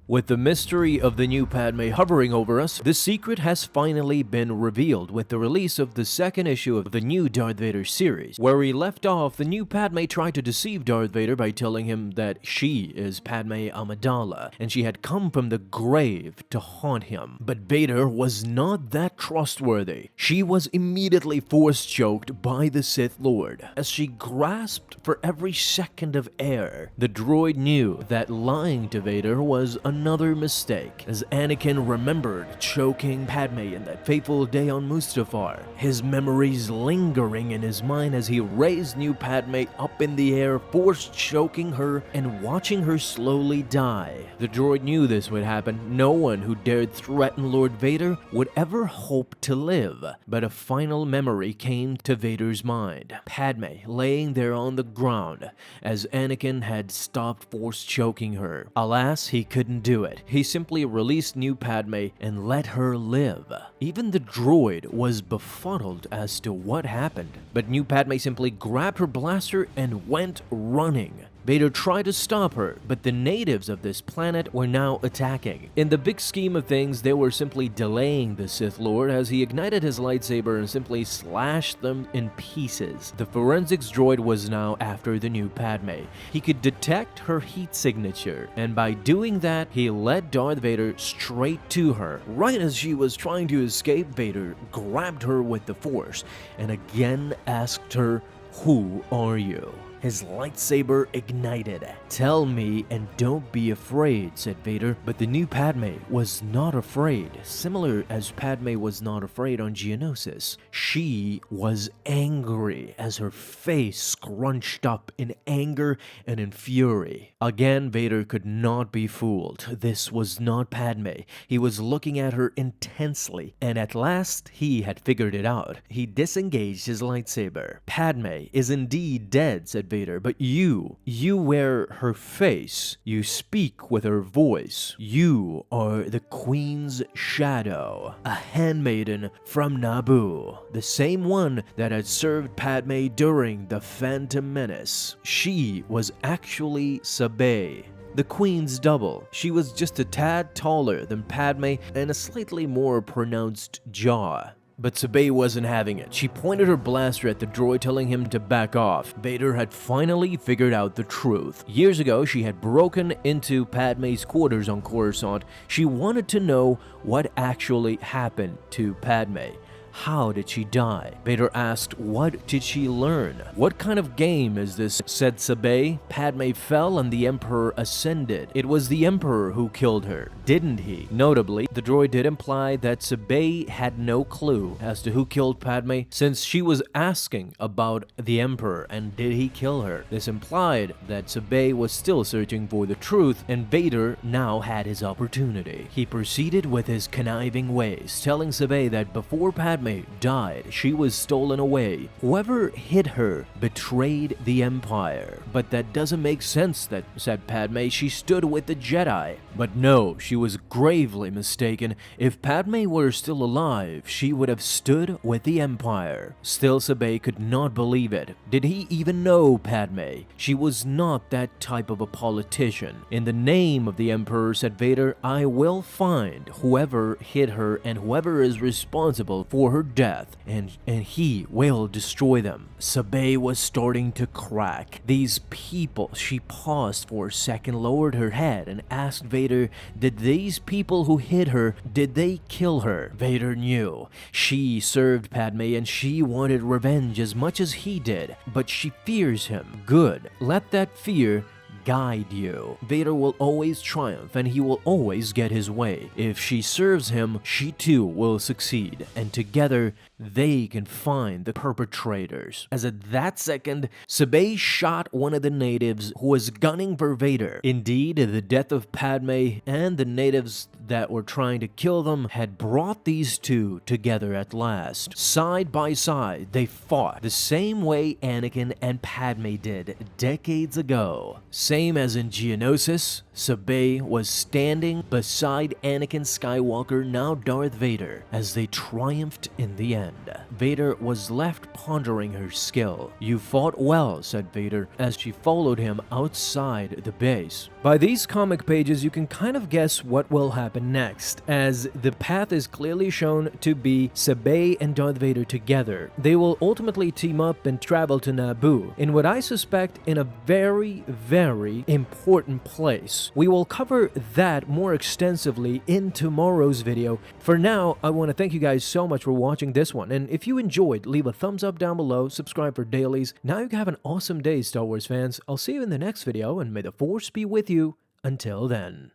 With the mystery of the new Padme hovering over us, the secret has finally been revealed with the release of the second issue of the new Darth Vader series. Where we left off, the new Padme tried to deceive Darth Vader by telling him that she is Padme Amidala, and she had come from the grave to haunt him. But Vader was not that trustworthy. She was immediately force-choked by the Sith Lord. As she grasped for every second of air, the droid knew that lying to Vader was another mistake, as Anakin remembered choking Padme in that fateful day on Mustafar, his memories lingering in his mind as he raised new Padme up in the air, force-choking her and watching her slowly die. The droid knew this would happen. No one who dared threaten Lord Vader would ever hope to live. But a final memory came to Vader's mind. Padme laying there on the ground as Anakin had stopped force-choking her. Alas, he couldn't do it. He simply released new Padme and let her live. Even the droid was befuddled as to what happened, but new Padme simply grabbed her blaster and went running. Vader tried to stop her, but the natives of this planet were now attacking. In the big scheme of things, they were simply delaying the Sith Lord as he ignited his lightsaber and simply slashed them in pieces. The forensics droid was now after the new Padme. He could detect her heat signature, and by doing that, he led Darth Vader straight to her. Right as she was trying to escape, Vader grabbed her with the Force and again asked her, "Who are you?" His lightsaber ignited. "Tell me and don't be afraid," said Vader. But the new Padme was not afraid, similar as Padme was not afraid on Geonosis. She was angry as her face scrunched up in anger and in fury. Again, Vader could not be fooled. This was not Padme. He was looking at her intensely, and at last he had figured it out. He disengaged his lightsaber. "Padme is indeed dead," said Vader, "but you wear her face. You speak with her voice. You are the Queen's shadow, a handmaiden from Naboo, the same one that had served Padme during the Phantom Menace. She was actually Sabe, the Queen's double. She was just a tad taller than Padme and a slightly more pronounced jaw." But Sabe wasn't having it. She pointed her blaster at the droid, telling him to back off. Vader had finally figured out the truth. Years ago, she had broken into Padme's quarters on Coruscant. She wanted to know what actually happened to Padme. How did she die? Vader asked, what did she learn? What kind of game is this? Said Sabe. Padme fell and the Emperor ascended. It was the Emperor who killed her, didn't he? Notably, the droid did imply that Sabe had no clue as to who killed Padme, since she was asking about the Emperor and did he kill her. This implied that Sabe was still searching for the truth, and Vader now had his opportunity. He proceeded with his conniving ways, telling Sabe that before Padme died, she was stolen away. Whoever hid her betrayed the Empire. "But that doesn't make sense," said Padme. "She stood with the Jedi." But no, she was gravely mistaken. If Padme were still alive, she would have stood with the Empire. Still, Sabe could not believe it. Did he even know Padme? She was not that type of a politician. "In the name of the Emperor," said Vader, "I will find whoever hid her and whoever is responsible for her death, and he will destroy them." Sabe was starting to crack. These people, she paused for a second, lowered her head, and asked Vader, did these people who hid her, did they kill her? Vader knew. She served Padme and she wanted revenge as much as he did, but she fears him. Good. Let that fear guide you. Vader will always triumph and he will always get his way. If she serves him, she too will succeed, and together they can find the perpetrators. As at that second, Sabe shot one of the natives who was gunning for Vader. Indeed, the death of Padme and the natives that were trying to kill them had brought these two together at last. Side by side, they fought the same way Anakin and Padme did decades ago. Same as in Geonosis, Sabe was standing beside Anakin Skywalker, now Darth Vader, as they triumphed in the end. Vader was left pondering her skill. "You fought well," said Vader, as she followed him outside the base. By these comic pages, you can kind of guess what will happen next, as the path is clearly shown to be Sabe and Darth Vader together. They will ultimately team up and travel to Naboo, in what I suspect in a very, very important place. We will cover that more extensively in tomorrow's video. For now, I want to thank you guys so much for watching this one, and if you enjoyed, leave a thumbs up down below, subscribe for dailies. Now you have an awesome day, Star Wars fans. I'll see you in the next video, and may the Force be with you until then.